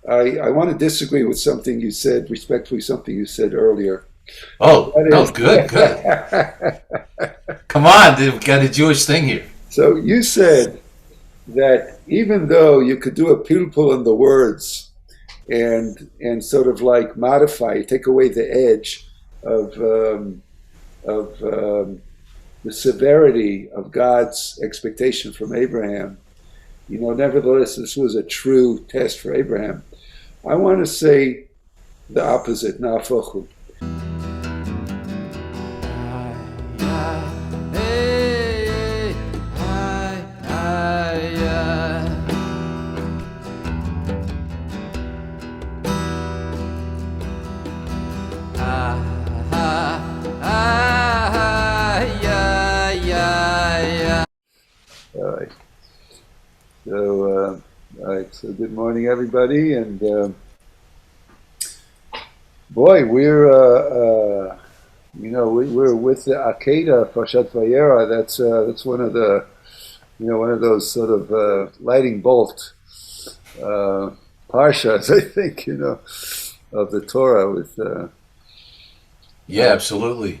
I want to disagree with something you said, respectfully, something you said earlier. Oh, That no, is, good, good. Come on, dude, we got a Jewish thing here. so you said that even though you could do a pilpul in the words and sort of like modify, take away the edge of the severity of God's expectation from Abraham, nevertheless, this was a true test for Abraham. I want to say the opposite, nafachu. All right. All right. So, good morning, everybody, and boy, we're with the Akeda Parshat Vayera. That's one of those sort of lighting bolt parshas, I think, of the Torah with. Yeah, absolutely.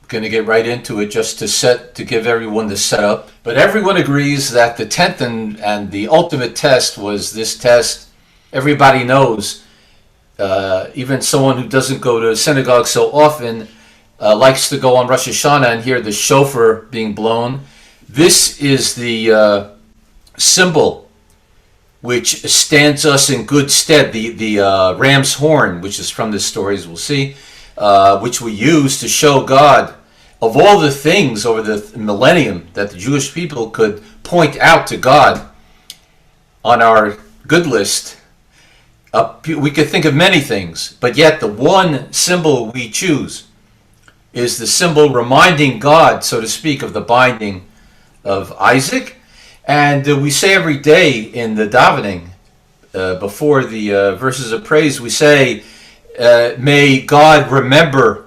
Going to get right into it just to give everyone the setup. But everyone agrees that the 10th and the ultimate test was this test. Everybody knows, even someone who doesn't go to synagogue so often likes to go on Rosh Hashanah and hear the shofar being blown. This is the symbol which stands us in good stead. The ram's horn, which is from this story, as we'll see, which we use to show God, of all the things over the millennium that the Jewish people could point out to God on our good list. We could think of many things, but yet the one symbol we choose is the symbol reminding God, so to speak, of the binding of Isaac. And we say every day in the davening, before the verses of praise, we say, may God remember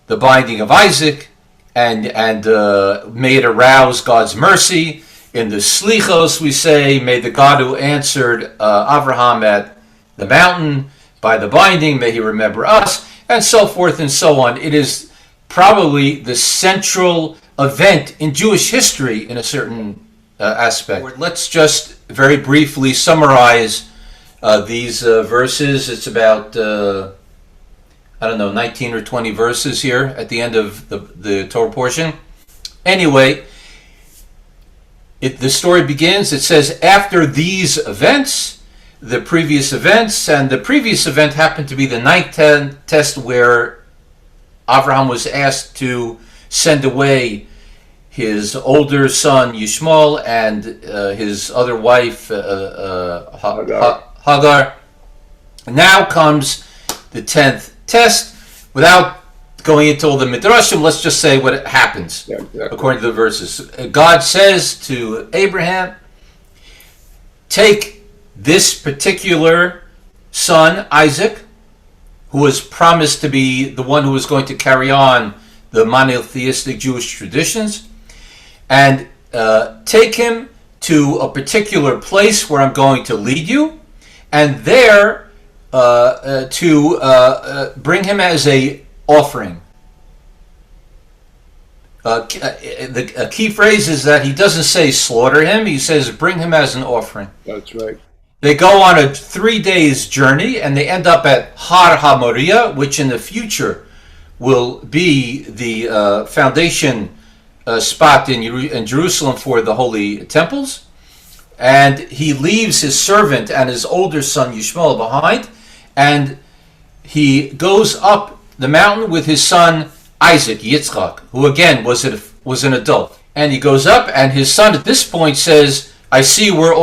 the binding of Isaac, and may it arouse God's mercy. In the Slichos, we say, may the God who answered Abraham at the mountain by the binding, may he remember us, and so forth and so on. It is probably the central event in Jewish history in a certain aspect. Let's just very briefly summarize these verses. It's about 19 or 20 verses here at the end of the Torah portion. Anyway, the story begins. It says, after these events, the previous events, and the previous event happened to be the ninth test where Abraham was asked to send away his older son Yishmael and his other wife Hagar. Now comes the 10th test. Without going into all the midrashim, let's just say what happens, yeah, exactly. According to the verses. God says to Abraham, take this particular son, Isaac, who was promised to be the one who was going to carry on the monotheistic Jewish traditions, and take him to a particular place where I'm going to lead you, and there to bring him as a offering. The key phrase is that he doesn't say slaughter him, he says bring him as an offering. That's right. They go on a 3 days journey and they end up at Har HaMoriah, which in the future will be the foundation spot in Jerusalem for the holy temples. And he leaves his servant and his older son Yishmael behind, and he goes up the mountain with his son Isaac, Yitzchak, who again was an adult. And he goes up, and his son at this point says, I see we're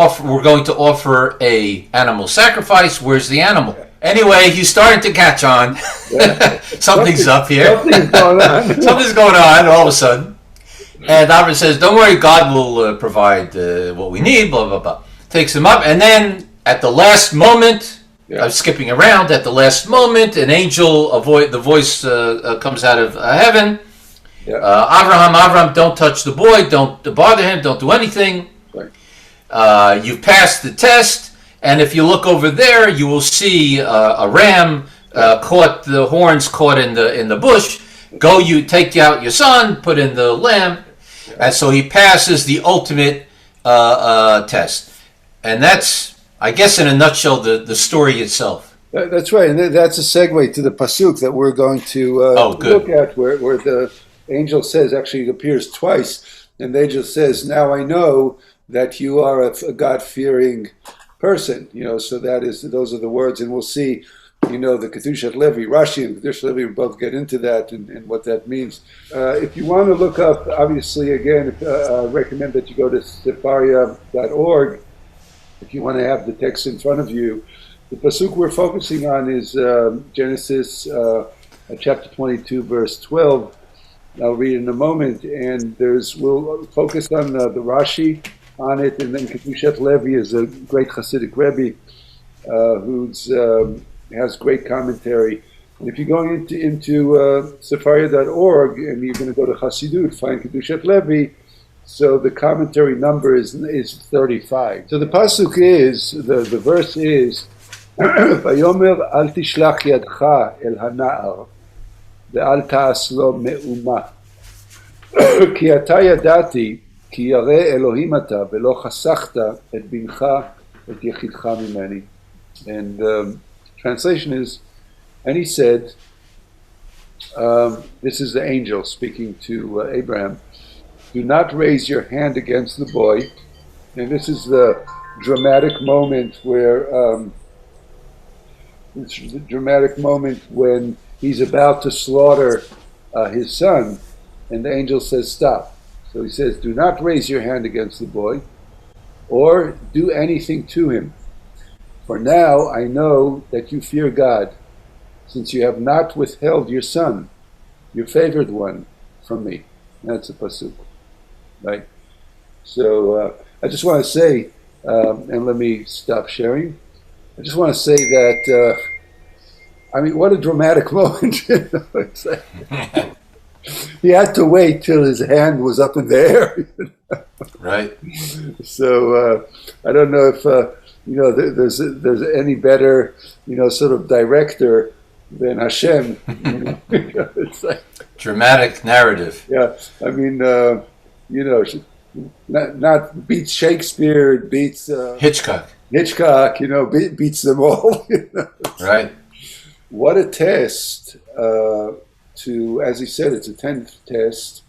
going to offer a animal sacrifice. Where's the animal? Anyway, he's starting to catch on. Yeah. Something's up here. Something's going on. Something's going on all of a sudden. And Avram says, don't worry, God will provide what we need, blah, blah, blah. Takes him up, and then at the last moment, I'm skipping around, at the last moment, an angel, the voice comes out of heaven. Yeah. Avram, don't touch the boy, don't bother him, don't do anything. Right. You've passed the test, And if you look over there, you will see a ram caught, the horns caught in the bush. Go, you take out your son, put in the lamb, and so he passes the ultimate test. And that's, I guess, in a nutshell, the story itself. That's right, and that's a segue to the pasuk that we're going to look at, where the angel says, actually it appears twice, and the angel says, "Now I know that you are a God-fearing person." So those are the words, and we'll see. The Kedushat Levi, Rashi and Kedushat Levi will both get into that and what that means. If you want to look up, obviously, again, I recommend that you go to sefaria.org if you want to have the text in front of you. The pasuk we're focusing on is Genesis chapter 22, verse 12. I'll read in a moment, and we'll focus on the Rashi on it, and then Kedushat Levi is a great Hasidic Rebbe who's has great commentary. And if you're going into sefaria.org and you're going to go to Hasidut, find Kedushat Levi, so the commentary number is 35. So the pasuk is, the verse is, Vayomer al tishlach yadcha el hana'ar ve'al ta'as lo me'uma ki ata yadati ki yareh Elohim ata ve'lo chasachta et bincha et yechidcha mimeni. And translation is, and he said, this is the angel speaking to Abraham, do not raise your hand against the boy. And this is the dramatic moment when he's about to slaughter his son, and the angel says, stop. So he says, do not raise your hand against the boy, or do anything to him. For now I know that you fear God, since you have not withheld your son, your favored one, from me. That's a pasuk, right? So I just want to say, and let me stop sharing. I just want to say that, what a dramatic moment. It's like, he had to wait till his hand was up in the air. Right. So I don't know if there's any better sort of director than Hashem. It's like, dramatic narrative. Yeah, not beats Shakespeare, it beats Hitchcock, beats them all. Right. What a test to, as he said, it's a 10th test,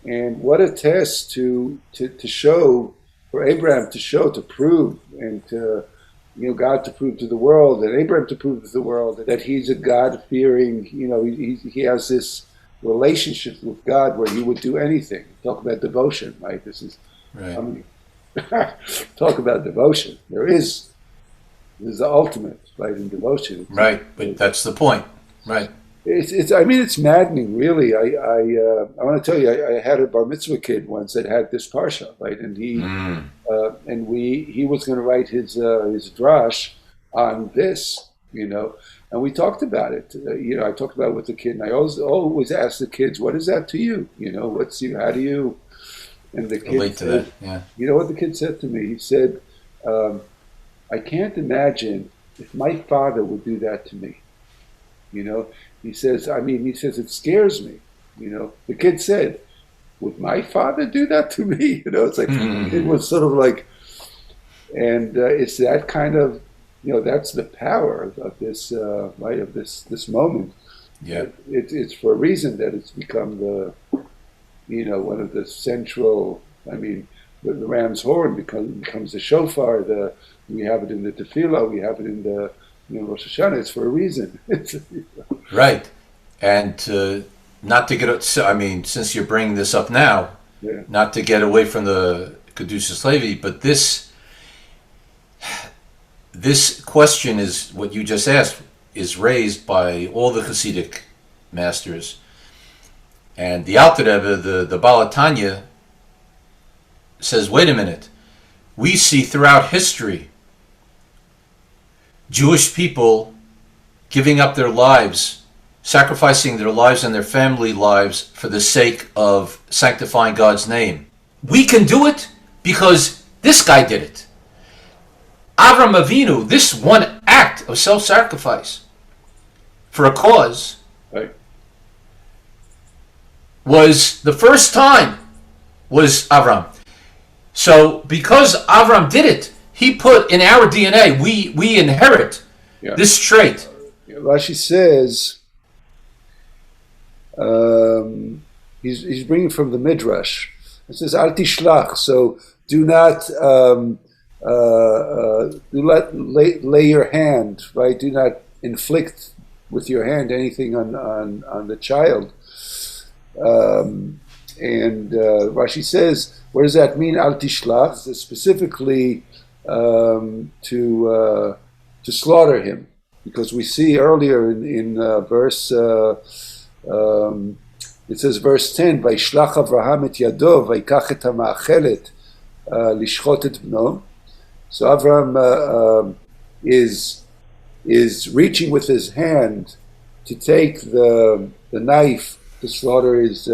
and what a test to show, for Abraham to prove, and to God to prove to the world, and Abraham to prove to the world that he's a God-fearing, he has this relationship with God where he would do anything. Talk about devotion, right? This is, right. Talk about devotion. There's the ultimate, right, in devotion. Right, but that's the point, right? It's maddening, really. I want to tell you, I had a bar mitzvah kid once that had this parsha, right, and he was going to write his drash on this, and we talked about it. I talked about it with the kid, and I always ask the kids, "What is that to you? How do you?" And the kid relate to that. Yeah. You know what the kid said to me? He said, "I can't imagine if my father would do that to me." He says, it scares me. The kid said, would my father do that to me? It's like, it was sort of like, and it's that kind of, that's the power of this, right, of this moment. Yeah. It's for a reason that it's become one of the central, the ram's horn becomes the shofar, we have it in the tefillah, we have it in the, Rosh Hashanah. It's for a reason. Right. And not to get, since you're bringing this up now, not to get away from the Kedushas Levi, but this question is what you just asked, is raised by all the Hasidic masters. And the Alter Rebbe, the Baal Tanya, says, wait a minute, we see throughout history Jewish people giving up their lives, sacrificing their lives and their family lives for the sake of sanctifying God's name. We can do it because this guy did it. Avram Avinu, this one act of self-sacrifice for a cause, Right. was the first time was Avram. So because Avram did it, he put in our DNA, we inherit Yeah. this trait. Rashi says, he's bringing from the Midrash. It says, Al tishlach, so do not lay your hand, right? Do not inflict with your hand anything on the child. And Rashi says, what does that mean? Al tishlach, specifically to slaughter him, because we see earlier in verse it says verse 10, Vaishlach Avraham et yado vaikach et hama'achelet lishchot et bno. So Avraham is reaching with his hand to take the knife to slaughter his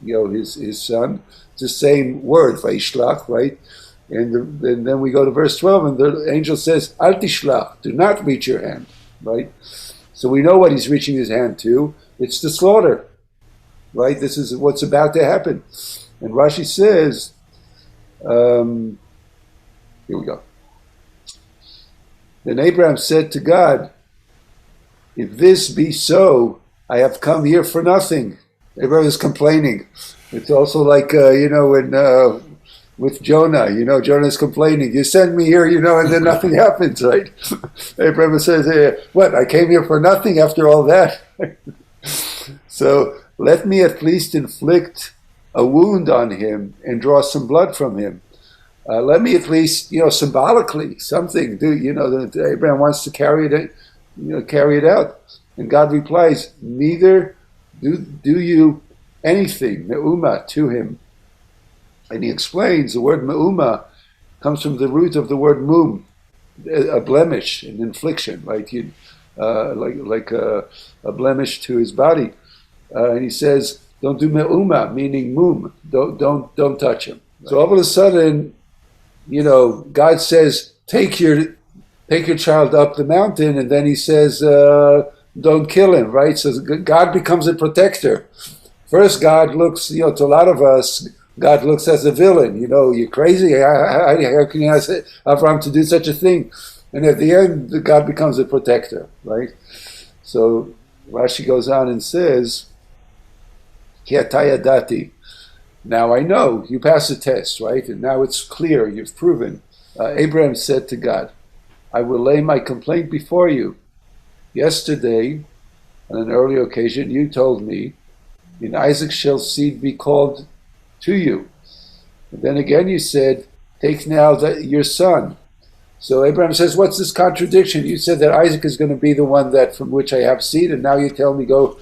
his son. It's the same word, Vaishlach, right? And then we go to verse 12, and the angel says, Al tishlach, do not reach your hand, right? So we know what he's reaching his hand to. It's the slaughter, right? This is what's about to happen. And Rashi says, here we go. Then Abraham said to God, if this be so, I have come here for nothing. Abraham is complaining. It's also like, when with Jonah, Jonah's complaining. You send me here, and then nothing happens, right? Abraham says, what, I came here for nothing after all that? So let me at least inflict a wound on him and draw some blood from him. Let me at least, symbolically, something do, that Abraham wants to carry it out. And God replies, neither do you anything, me'uma, to him. And he explains the word me'uma comes from the root of the word mum, a blemish, an infliction, right? Like a blemish to his body. And he says, don't do me'uma, meaning mum. Don't touch him. Right. So all of a sudden, God says, take your child up the mountain, and then he says, don't kill him, right? So God becomes a protector. First, God looks, to a lot of us, God looks as a villain. You're crazy. How can you ask Avraham to do such a thing? And at the end, God becomes a protector, right? So Rashi goes on and says, Ki ata yadati. Now I know, you passed the test, right? And now it's clear, you've proven. Abraham said to God, I will lay my complaint before you. Yesterday, on an earlier occasion, you told me, in Isaac shall seed be called to you. And then again you said, take now your son. So Abraham says, what's this contradiction? You said that Isaac is going to be the one that from which I have seed, and now you tell me go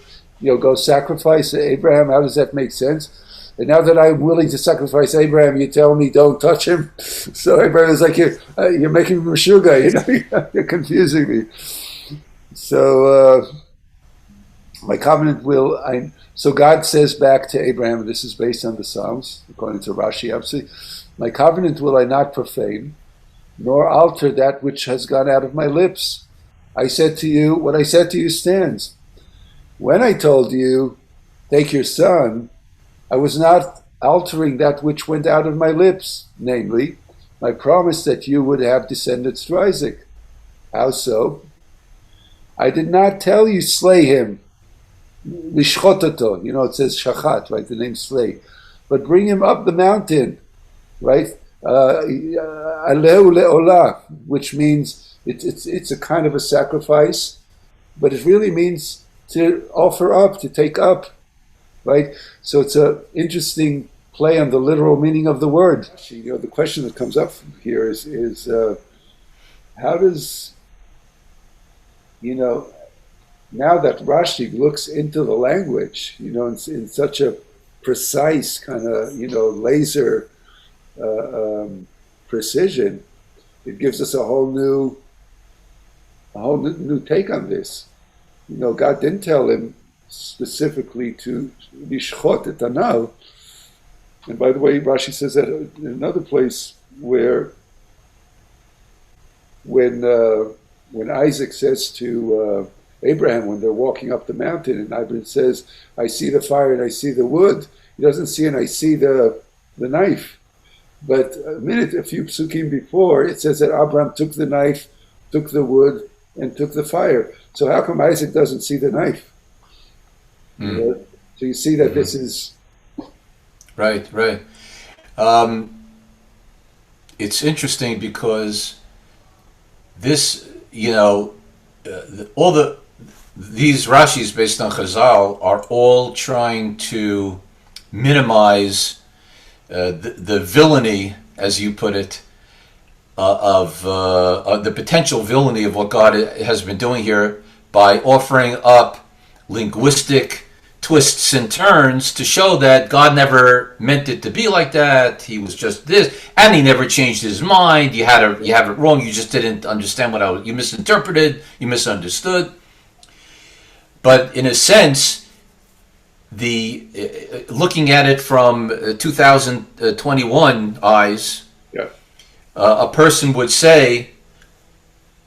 sacrifice Abraham. How does that make sense? And now that I'm willing to sacrifice Abraham, you tell me don't touch him. So Abraham is like, you're making me Meshuggah, you're confusing me. So my covenant will. So God says back to Abraham, and this is based on the Psalms, according to Rashi, obviously, my covenant will I not profane, nor alter that which has gone out of my lips. I said to you, what I said to you stands. When I told you, take your son, I was not altering that which went out of my lips, namely, my promise that you would have descendants through Isaac. How so? I did not tell you slay him, lishchotato, it says shachat, right, the name slay, but bring him up the mountain, right, aleu le'olah, which means it's a kind of a sacrifice, but it really means to offer up, to take up, right? So it's an interesting play on the literal meaning of the word. The question that comes up here is how does, now that Rashi looks into the language, in such a precise kind of, laser precision, it gives us a whole new take on this. God didn't tell him specifically to lishchot et anav. And by the way, Rashi says that in another place where when when Isaac says to Abraham when they're walking up the mountain, and Abraham says, "I see the fire and I see the wood." He doesn't see, and I see the knife. But a few psukim before, it says that Abraham took the knife, took the wood, and took the fire. So how come Isaac doesn't see the knife? Mm. So you see that this is Right. It's interesting because this, these Rashis based on Chazal are all trying to minimize the villainy, as you put it, of the potential villainy of what God has been doing here by offering up linguistic twists and turns to show that God never meant it to be like that. He was just this, and he never changed his mind. You have it wrong. You just didn't understand you misinterpreted. You misunderstood. But in a sense, looking at it from 2021 eyes, yeah. A person would say,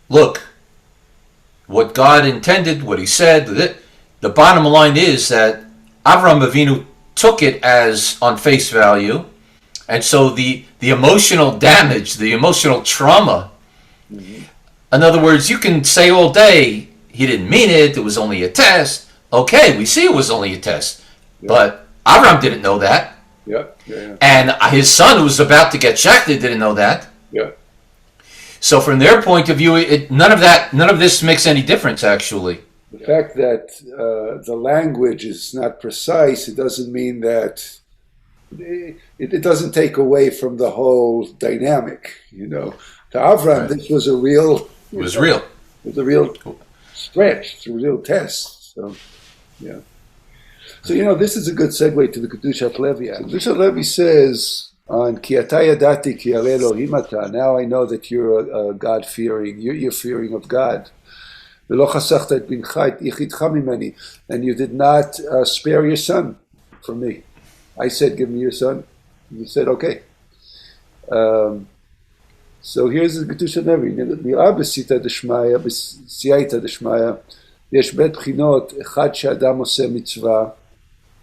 "Look, what God intended, what He said." The bottom line is that Avraham Avinu took it as on face value, and so the emotional damage, the emotional trauma. Mm-hmm. In other words, you can say all day he didn't mean it. It was only a test. Okay, we see it was only a test, but Avraham didn't know that. Yeah. And his son, who was about to get shechted, didn't know that. Yeah. So from their point of view, none of this makes any difference, actually. The fact that the language is not precise, it doesn't mean that it doesn't take away from the whole dynamic. To Avram, this was a real. It was real. It was a real stretch. It's a real test. So, yeah. So this is a good segue to the Kedushat Levi. Kedushat Levi says on Ki ata yadati ki arei Elohim ata. Now I know that you're a God fearing. You're fearing of God. And you did not spare your son from me. I said, give me your son. You said, okay. So here's the Kedusha Nevi. נראה בסייעתא דשמיא, יש בית בחינות, אחד שאדם עושה מצווה,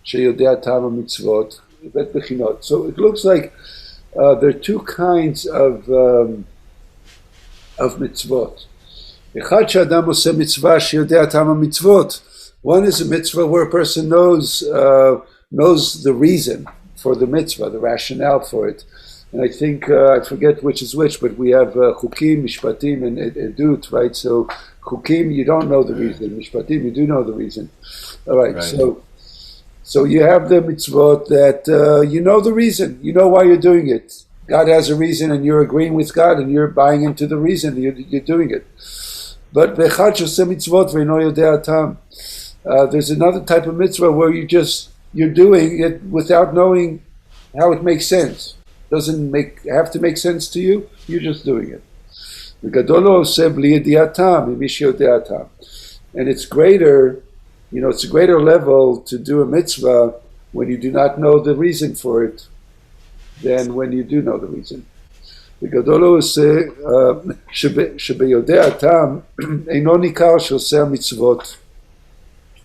שיודע טעם המצוות, בית בחינות. So it looks like there are two kinds of mitzvot. אחד שאדם עושה מצווה שיודע טעם המצוות. One is a mitzvah where a person knows the reason for the mitzvah, the rationale for it. And I think, I forget which is which, but we have chukim, mishpatim, and edut, right? So chukim, you don't know the reason. Mishpatim, you do know the reason. All right. So you have the mitzvot that you know the reason. You know why you're doing it. God has a reason, and you're agreeing with God, and you're buying into the reason. You're doing it. But there's another type of mitzvah where you're doing it without knowing how it makes sense. Doesn't have to make sense to you. You're just doing it. And it's greater, it's a greater level to do a mitzvah when you do not know the reason for it than when you do know the reason. וגדול הוא עושה שביודע הטעם אינו ניכר שעושה המצוות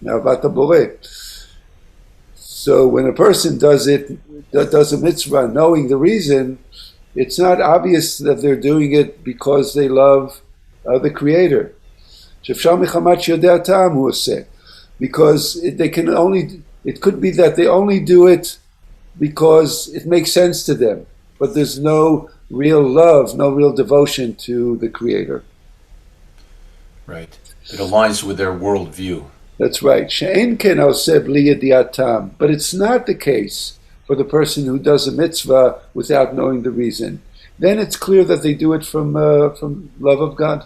מאהבת הבורא. So when a person does a mitzvah knowing the reason, it's not obvious that they're doing it because they love the Creator. שאפשר מחמת שיודע הטעם הוא עושה. Because it could be that they only do it because it makes sense to them, but there's no real love, no real devotion to the Creator. Right. It aligns with their worldview. That's right. She'en ken oseh bli yediat tam. But it's not the case for the person who does a mitzvah without knowing the reason. Then it's clear that they do it from love of God.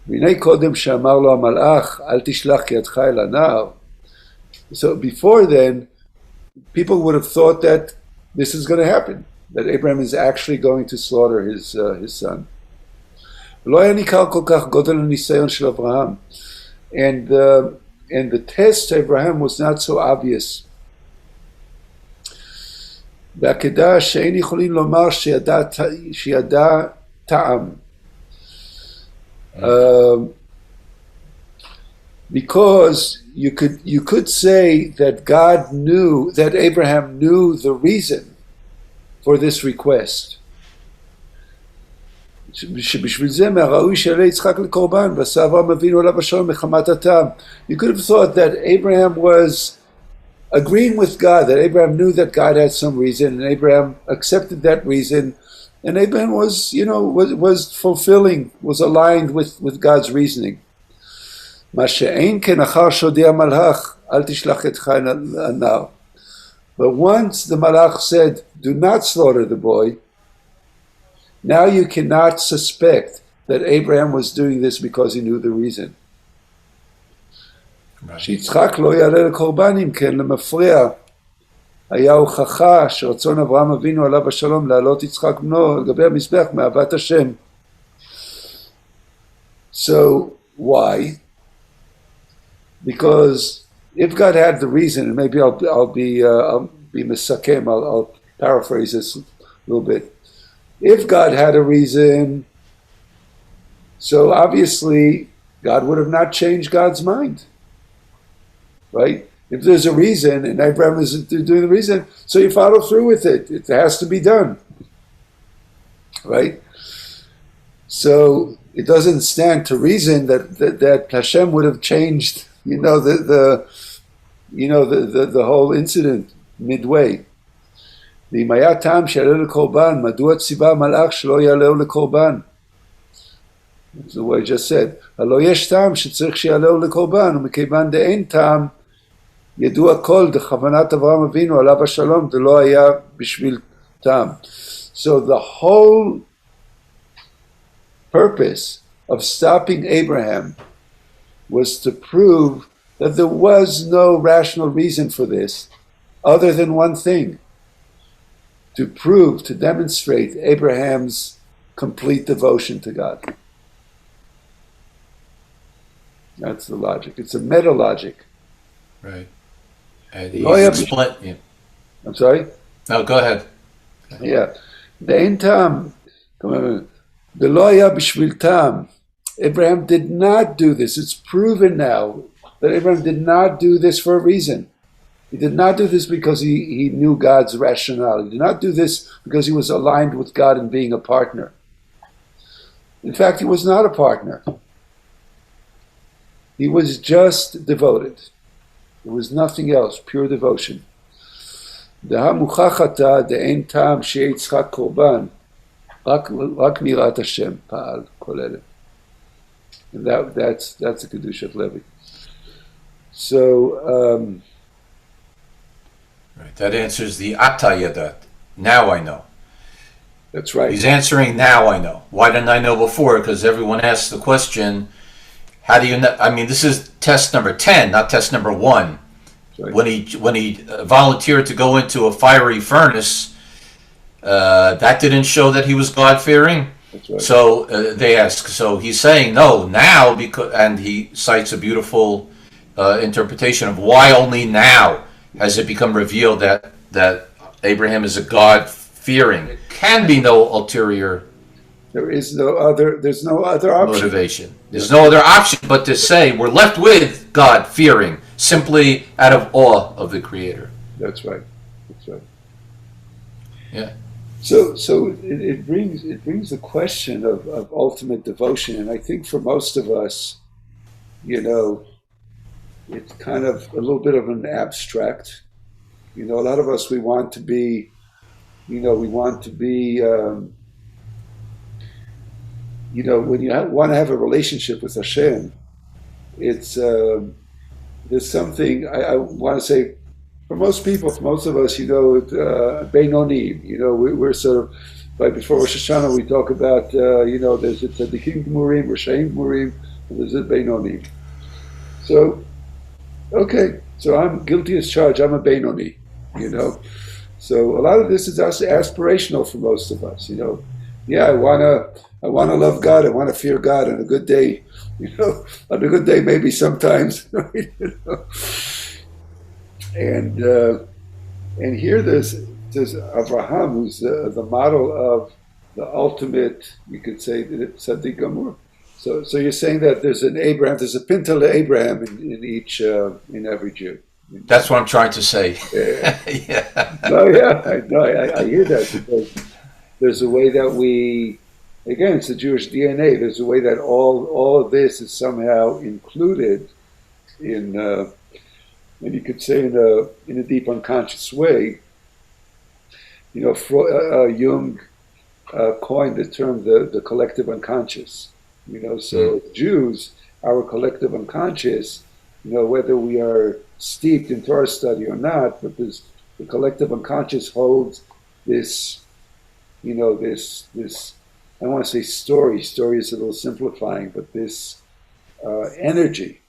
והנה קודם שאמר לו המלאך, אל תשלח ידך אל הנער. So before then, people would have thought that this is going to happen, that Abraham is actually going to slaughter his son. לא היה ניכר כל כך גודל הניסיון של אברהם. And the test to Abraham was not so obvious. והעקדה שאין יכולים לומר שידע טעם. because you could say that God knew, that Abraham knew the reason for this request. שבשביל זה מהראוי שיעלה יצחק לקורבן ועשה אברהם אבינו עליו השלום מחמת הטעם. You could have thought that Abraham was agreeing with God, that Abraham knew that God had some reason, and Abraham accepted that reason, and Abraham was, was fulfilling, was aligned with God's reasoning. מה שאין כן אחר שהודיע המלאך, אל תשלח ידך אל הנער. But once the malach said, do not slaughter the boy, now you cannot suspect that Abraham was doing this because he knew the reason. שיצחק לא יעלה לקורבן אם כן למפרע. היה הוכחה שרצון אברהם אבינו עליו השלום להעלות יצחק בנו על גבי המזבח מאהבת השם. So why? Because if God had the reason, and maybe I'll be misakem, I'll paraphrase this a little bit. If God had a reason, so obviously God would have not changed God's mind, right? If there's a reason and Abraham is doing the reason, so you follow through with it. It has to be done, right? So it doesn't stand to reason that Hashem would have changed, the whole incident midway. ואם היה טעם שיעלה לקורבן, מדוע ציווה המלאך שלא יעלהו לקורבן? That's the way I just said. הלא יש טעם שצריך שיעלהו לקורבן, ומכיוון דאין טעם, ידוע כל דכוונת אברהם אבינו עליו השלום, דלא היה בשביל טעם. So the whole purpose of stopping Abraham was to prove that there was no rational reason for this other than one thing: to prove, to demonstrate Abraham's complete devotion to God. That's the logic. It's a meta logic. Right. And he's explained. Yeah. I'm sorry? No, go ahead. Yeah. De'en tam. V'lo haya b'shvil tam. Abraham did not do this. It's proven now that Abraham did not do this for a reason. He did not do this because he knew God's rationale. He did not do this because he was aligned with God in being a partner. In fact, he was not a partner. He was just devoted. There was nothing else, pure devotion. דהה מוכחתה דאין טעם שיהיה יצחק קורבן, רק מיראת השם פעל כל אלה. And that's the Kedushat Levi. So, right. That answers the Ata Yadat. Now I know. That's right. He's answering now I know. Why didn't I know before? Because everyone asks the question, how do you know? I mean, this is test number 10, not test number 1. Right. When he volunteered to go into a fiery furnace, that didn't show that he was God-fearing. That's right. So they ask. So he's saying no now, because, and he cites a beautiful interpretation of why only now has it become revealed that Abraham is a God-fearing. There can be no ulterior. There's no other option. Motivation. There's no other option but to say we're left with God-fearing, simply out of awe of the Creator. That's right. That's right. Yeah. So it brings the question of ultimate devotion, and I think for most of us, it's kind of a little bit of an abstract. A lot of us, we want to be, when you want to have a relationship with Hashem, it's there's something I want to say. For most people, for most of us, Beinonim, we're sort of, like before Rosh Hashanah, we talk about, there's a Tzadikim Gmurim, Rashaim Gmurim, and there's a Beinonim. So, okay, so I'm guilty as charged, I'm a Beinoni, So a lot of this is aspirational for most of us, Yeah, I wanna love God, I wanna fear God on a good day, on a good day maybe sometimes, right? And here there's Abraham, who's the model of the ultimate, you could say, Tzaddik Gamur. So you're saying that there's an Abraham, there's a pintel Abraham in each, in every Jew. That's what I'm trying to say. Yeah. Yeah. No, yeah, no, I hear that because there's a way that we, again, it's the Jewish DNA. There's a way that all of this is somehow included in, and you could say in a deep unconscious way. You know, Jung coined the term the collective unconscious. You know, so Mm. Jews, our collective unconscious, you know, whether we are steeped in Torah study or not, but the collective unconscious holds this, you know, this. I don't want to say story. Story is a little simplifying, but this energy,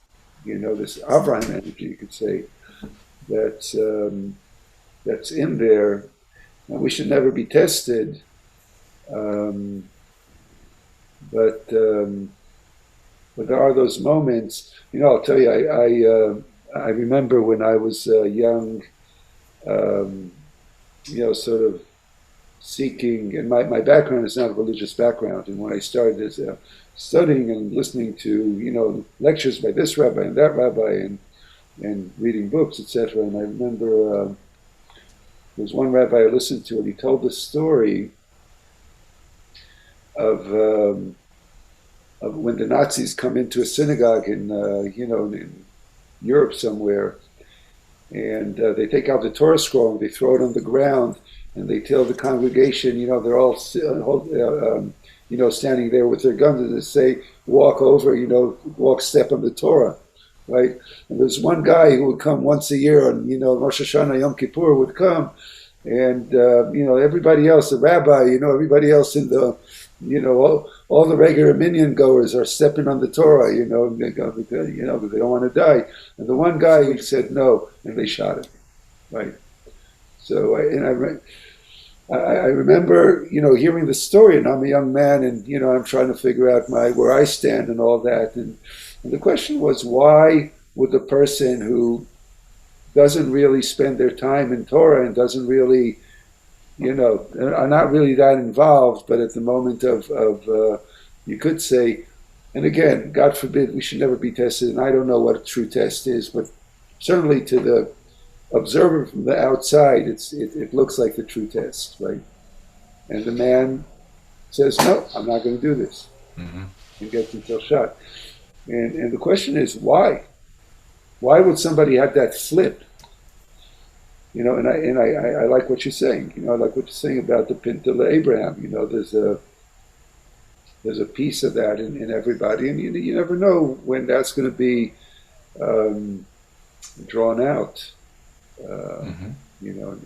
you know, this Abraham energy, you could say, that's that's in there, and we should never be tested. Um, but but there are those moments. You know, I'll tell you, I remember when I was young, um, you know, sort of seeking, and my background is not a religious background. And when I started as, studying and listening to, you know, lectures by this rabbi and that rabbi, and reading books, etc. And I remember there was one rabbi I listened to, and he told the story of, of when the Nazis come into a synagogue in, you know, in Europe somewhere, and they take out the Torah scroll and they throw it on the ground, and they tell the congregation, you know, they're all, you know, standing there with their guns, and they say, walk over, you know, walk, step on the Torah, right? And there's one guy who would come once a year, and, you know, Rosh Hashanah, Yom Kippur would come, and, you know, everybody else, the rabbi, you know, everybody else in the, you know, all the regular minyan goers are stepping on the Torah, you know, because they don't want to die. And the one guy, he said no, and they shot him, right? So, I remember, you know, hearing the story, and I'm a young man, and, you know, I'm trying to figure out where I stand and all that. And the question was, why would the person who doesn't really spend their time in Torah and doesn't really, you know, are not really that involved, but at the moment of you could say, and again, God forbid, we should never be tested, and I don't know what a true test is, but certainly to the observer from the outside, it looks like the true test, right? And the man says, no, I'm not going to do this, Hmm. and gets himself shot. And the question is, why? Why would somebody have that flip? You know, I like what you're saying. You know, I like what you're saying about the Pintel Abraham. You know, there's a piece of that in everybody, and you never know when that's going to be drawn out. Uh, Hmm. you know,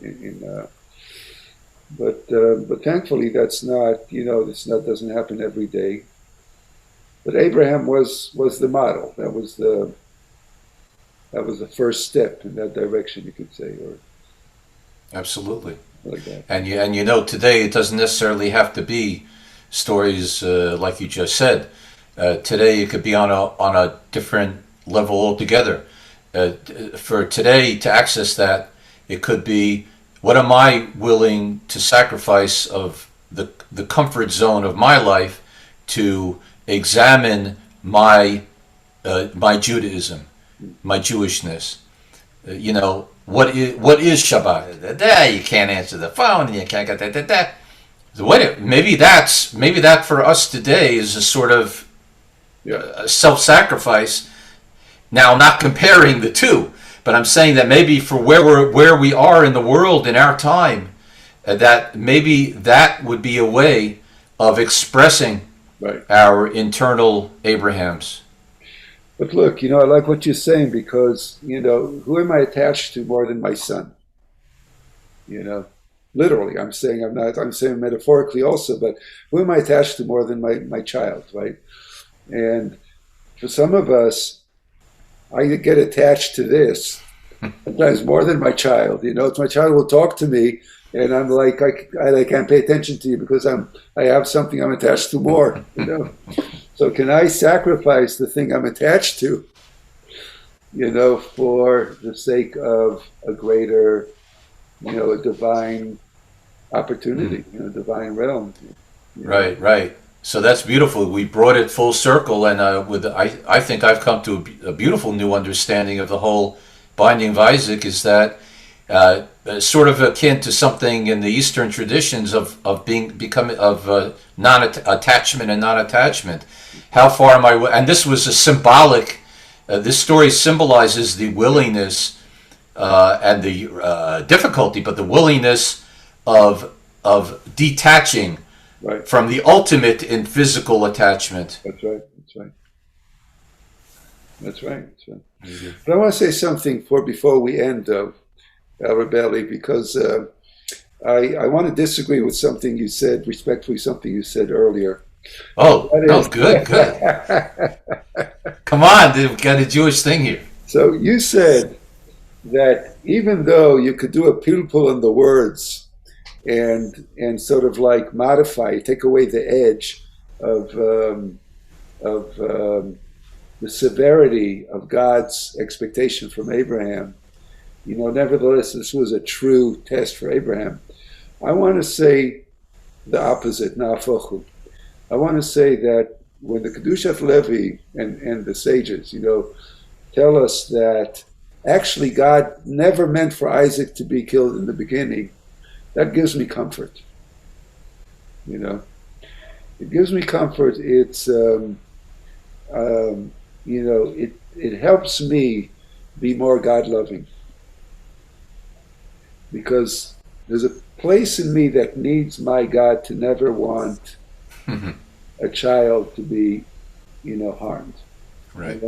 but thankfully that's not, you know, this not doesn't happen every day. But Abraham was the model. That was the first step in that direction, you could say, or Absolutely. like that. And you know, today it doesn't necessarily have to be stories like you just said. Today it could be on a different level altogether. For today to access that, it could be, what am I willing to sacrifice of the comfort zone of my life to examine my Judaism, my Jewishness? You know, what is Shabbat? You can't answer the phone, and you can't get that. Maybe that for us today is a sort of Yeah. self-sacrifice. Now, I'm not comparing the two, but I'm saying that maybe for where we are in the world in our time, that maybe that would be a way of expressing Right. our internal Abrahams. But look, you know, I like what you're saying because, you know, who am I attached to more than my son? You know, literally, I'm saying metaphorically also, but who am I attached to more than my child, right? And for some of us, I get attached to this sometimes more than my child. You know, it's my child will talk to me, and I'm like, I can't pay attention to you because I have something I'm attached to more. You know, so can I sacrifice the thing I'm attached to? You know, for the sake of a greater, you know, a divine Mm. opportunity, you know, divine realm. You know, Right, right. So that's beautiful. We brought it full circle, and I think I've come to a beautiful new understanding of the whole binding of Isaac. Is that sort of akin to something in the Eastern traditions of becoming of non-attachment and non-attachment. How far am I? And this was a symbolic. This story symbolizes the willingness and the difficulty, but the willingness of detaching Right. from the ultimate in physical attachment. That's right. That's right. That's right. That's right. Mm-hmm. But I want to say something before we end, Rebelli, because I want to disagree with something you said, respectfully, something you said earlier. Oh, no, good, good. Come on, dude, we got a Jewish thing here. So you said that even though you could do a pilpul on the words and sort of like modify, take away the edge of the severity of God's expectation from Abraham, nevertheless, this was a true test for Abraham. I want to say the opposite, na'afochu. I want to say that when the Kedushat Levi and the sages, tell us that actually God never meant for Isaac to be killed in the beginning, that gives me comfort. It gives me comfort. It's, it helps me be more God-loving. Because there's a place in me that needs my God to never want a child to be, harmed. Right.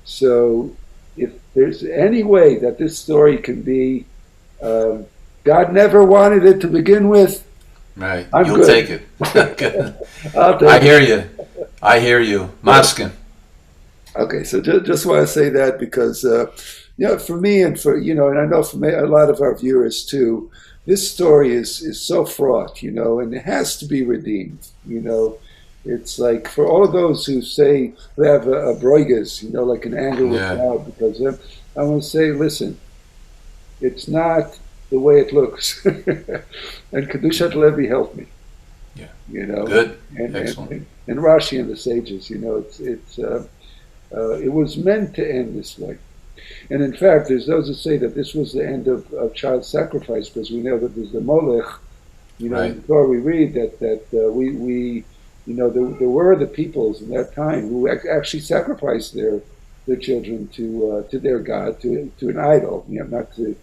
So if there's any way that this story can be, God never wanted it to begin with. Right. I'm You'll good. take it. Good. I'll take I hear you. I hear you. Maskin. Okay, so just want to say that because, for me and and I know for a lot of our viewers too, this story is so fraught, and it has to be redeemed. It's like for all of those who say they have a broigas, like an anger with God because of them, I want to say, listen, it's not the way it looks. And Kedushat Levi helped me. Yeah. Good. Excellent. And Rashi and the sages, it was meant to end this way. And in fact, there's those who say that this was the end of child sacrifice, because we know that there's the Molech. Right. Before we read that there were the peoples in that time who actually sacrificed their children to their god, to an idol, not to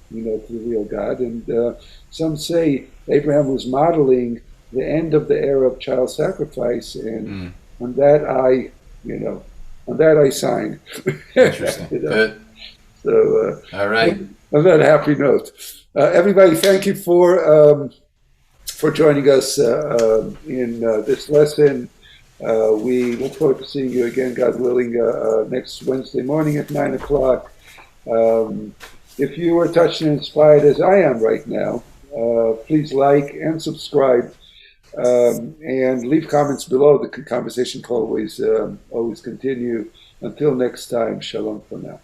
to the real God. And some say Abraham was modeling the end of the era of child sacrifice, and on that I sign. Interesting. Good. So, all right. On that happy note, everybody, thank you for joining us in this lesson. We look forward to seeing you again, God willing, next Wednesday morning at 9 o'clock. If you were touched and inspired as I am right now, please like and subscribe. And leave comments below. The conversation can always continue. Until next time, shalom for now.